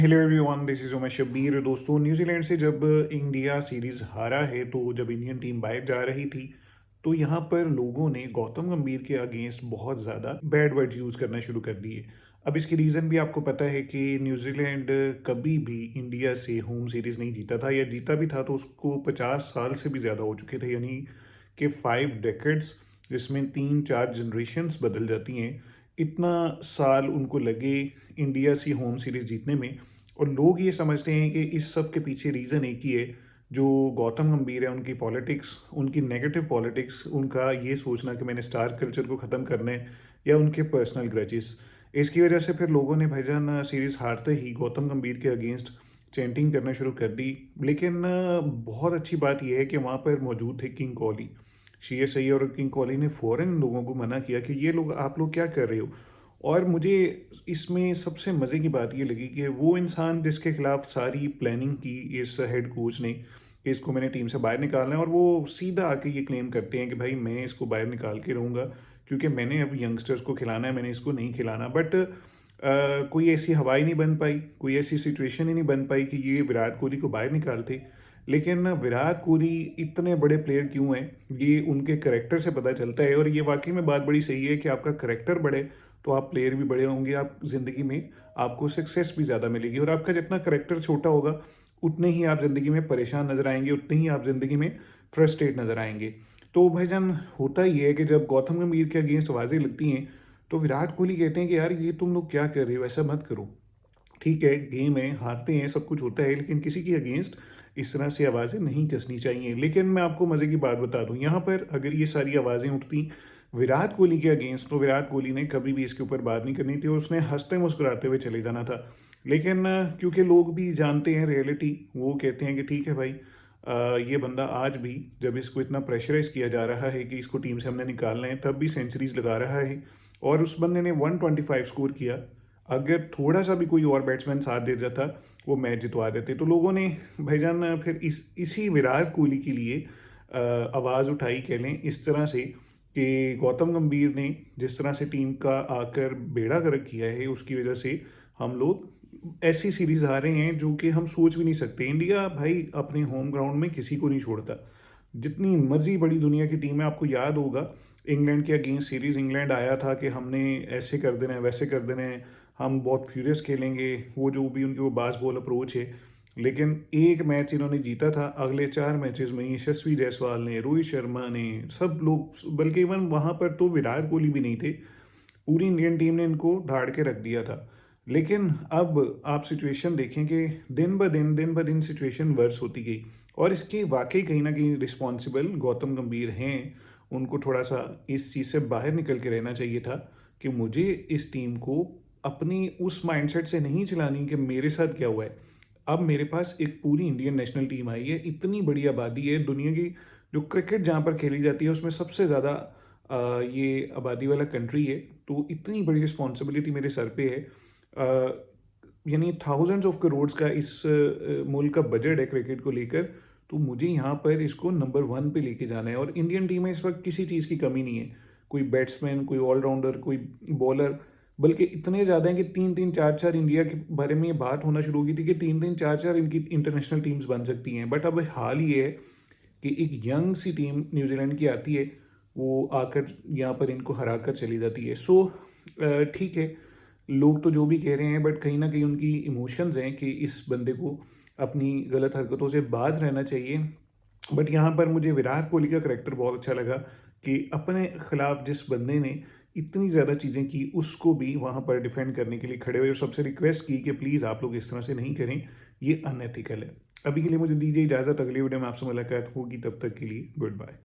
Hello everyone, this is Umesh Shabbir. दोस्तों, New Zealand से जब इंडिया सीरीज़ हारा है, तो जब इंडियन टीम बाहर जा रही थी, तो यहाँ पर लोगों ने गौतम गंभीर के अगेंस्ट बहुत ज़्यादा बैड वर्ड्स यूज़ करना शुरू कर दिए। अब इसकी रीज़न भी आपको पता है कि न्यूजीलैंड कभी भी इंडिया से होम सीरीज़ नहीं जीता था, या जीता भी था तो उसको 50 साल से भी ज़्यादा हो चुके थे, यानी कि 5 डेकेड्स, जिसमें 3-4 जनरेशन्स बदल जाती हैं। इतना साल उनको लगे इंडिया से होम सीरीज़ जीतने में। और लोग ये समझते हैं कि इस सब के पीछे रीज़न एक ही है, जो गौतम गंभीर है, उनकी पॉलिटिक्स, उनकी नेगेटिव पॉलिटिक्स, उनका ये सोचना कि मैंने स्टार कल्चर को ख़त्म करना है, या उनके पर्सनल ग्रजेस। इसकी वजह से फिर लोगों ने भाईजान सीरीज़ हारते ही गौतम गंभीर के अगेंस्ट चैंटिंग करना शुरू कर दी। लेकिन बहुत अच्छी बात यह है कि वहाँ पर मौजूद थे किंग कोहली। सीएसआई और किंग कोहली ने फ़ौरन लोगों को मना किया कि ये लोग, आप लोग क्या कर रहे हो। और मुझे इसमें सबसे मज़े की बात ये लगी कि वो इंसान जिसके खिलाफ सारी प्लानिंग की इस हेड कोच ने कि इसको मैंने टीम से बाहर निकालना है, और वो सीधा आके ये क्लेम करते हैं कि भाई मैं इसको बाहर निकाल के रहूँगा क्योंकि मैंने अब यंगस्टर्स को खिलाना है, मैंने इसको नहीं खिलाना। बट कोई ऐसी हवा ही नहीं बन पाई, कोई ऐसी सिचुएशन ही नहीं बन पाई कि ये विराट कोहली को बाहर निकालते। लेकिन विराट कोहली इतने बड़े प्लेयर क्यों हैं, ये उनके करेक्टर से पता चलता है। और ये वाकई में बात बड़ी सही है कि आपका करेक्टर बढ़े तो आप प्लेयर भी बड़े होंगे, आप ज़िंदगी में आपको सक्सेस भी ज़्यादा मिलेगी। और आपका जितना करेक्टर छोटा होगा, उतने ही आप ज़िंदगी में परेशान नज़र आएंगे, उतने ही आप ज़िंदगी में फ्रस्ट्रेट नज़र आएंगे। तो भाईजान, होता ही है कि जब गौतम गंभीर के अगेंस्ट आवाज़ें लगती हैं, तो विराट कोहली कहते हैं कि यार ये तुम लोग क्या कर रहे हो, ऐसा मत करो। ठीक है, गेम है, हारते हैं, सब कुछ होता है, लेकिन किसी के अगेंस्ट इस तरह से आवाज़ें नहीं कसनी चाहिए। लेकिन मैं आपको मज़े की बात बता दूं, यहाँ पर अगर ये सारी आवाज़ें उठती विराट कोहली के अगेंस्ट, तो विराट कोहली ने कभी भी इसके ऊपर बात नहीं करनी थी, और उसने हंसते मुस्कुराते हुए चले जाना था। लेकिन क्योंकि लोग भी जानते हैं रियलिटी, वो कहते हैं कि ठीक है भाई, ये बंदा आज भी, जब इसको इतना प्रेशराइज किया जा रहा है कि इसको टीम से हमने निकालना है, तब भी सेंचुरीज लगा रहा है। और उस बंदे ने 125 स्कोर किया। अगर थोड़ा सा भी कोई और बैट्समैन साथ दे जाता, वो मैच जितवा देते। तो लोगों ने भाईजान फिर इसी विराट कोहली के लिए आवाज़ उठाई, कह लें इस तरह से, कि गौतम गंभीर ने जिस तरह से टीम का आकर बेड़ा गर्क किया है, उसकी वजह से हम लोग ऐसी सीरीज हारे हैं जो कि हम सोच भी नहीं सकते। इंडिया भाई अपने होम ग्राउंड में किसी को नहीं छोड़ता, जितनी मर्जी बड़ी दुनिया की टीम है। आपको याद होगा इंग्लैंड के अगेंस्ट सीरीज, इंग्लैंड आया था कि हमने ऐसे कर देना है, वैसे कर देना है, हम बहुत फ्यूरियस खेलेंगे, वो जो भी उनकी वो बास बॉल अप्रोच है। लेकिन एक मैच इन्होंने जीता था, अगले 4 मैचेस में यशस्वी जायसवाल ने, रोहित शर्मा ने, सब लोग, बल्कि इवन वहाँ पर तो विराट कोहली भी नहीं थे, पूरी इंडियन टीम ने इनको धाड़ के रख दिया था। लेकिन अब आप सिचुएशन देखें कि दिन ब दिन सिचुएशन वर्स होती गई। और इसके वाकई कहीं ना कहीं रिस्पॉन्सिबल गौतम गंभीर हैं। उनको थोड़ा सा इस चीज़ से बाहर निकल के रहना चाहिए था कि मुझे इस टीम को अपनी उस माइंडसेट से नहीं चलानी कि मेरे साथ क्या हुआ है। अब मेरे पास एक पूरी इंडियन नेशनल टीम आई है, इतनी बड़ी आबादी है दुनिया की, जो क्रिकेट जहाँ पर खेली जाती है उसमें सबसे ज़्यादा ये आबादी वाला कंट्री है। तो इतनी बड़ी रिस्पॉन्सिबिलिटी मेरे सर पे है। यानी थाउजेंड्स ऑफ करोड्स का इस मुल्क का बजट है क्रिकेट को लेकर। तो मुझे यहाँ पर इसको नंबर 1 पे लेके जाना है। और इंडियन टीम में इस वक्त किसी चीज़ की कमी नहीं है, कोई बैट्समैन, कोई ऑलराउंडर, कोई बॉलर, बल्कि इतने ज़्यादा हैं कि 3-3 4-4 इंडिया के बारे में ये बात होना शुरू हो गई थी कि 3-3 4-4 इनकी इंटरनेशनल टीम्स बन सकती हैं। बट अब हाल ये है कि एक यंग सी टीम न्यूजीलैंड की आती है, वो आकर यहाँ पर इनको हरा कर चली जाती है। सो ठीक है, लोग तो जो भी कह रहे हैं, बट कहीं ना कहीं उनकी इमोशंस हैं कि इस बंदे को अपनी गलत हरकतों से बाज रहना चाहिए। बट यहाँ पर मुझे विराट कोहली का करेक्टर बहुत अच्छा लगा कि अपने खिलाफ जिस बंदे ने इतनी ज़्यादा चीज़ें की, उसको भी वहाँ पर डिफेंड करने के लिए खड़े हुए और सबसे रिक्वेस्ट की कि प्लीज़ आप लोग इस तरह से नहीं करें, ये अनएथिकल है। अभी के लिए मुझे दीजिए इजाज़त, अगली वीडियो में आपसे मुलाकात होगी, तब तक के लिए गुड बाय।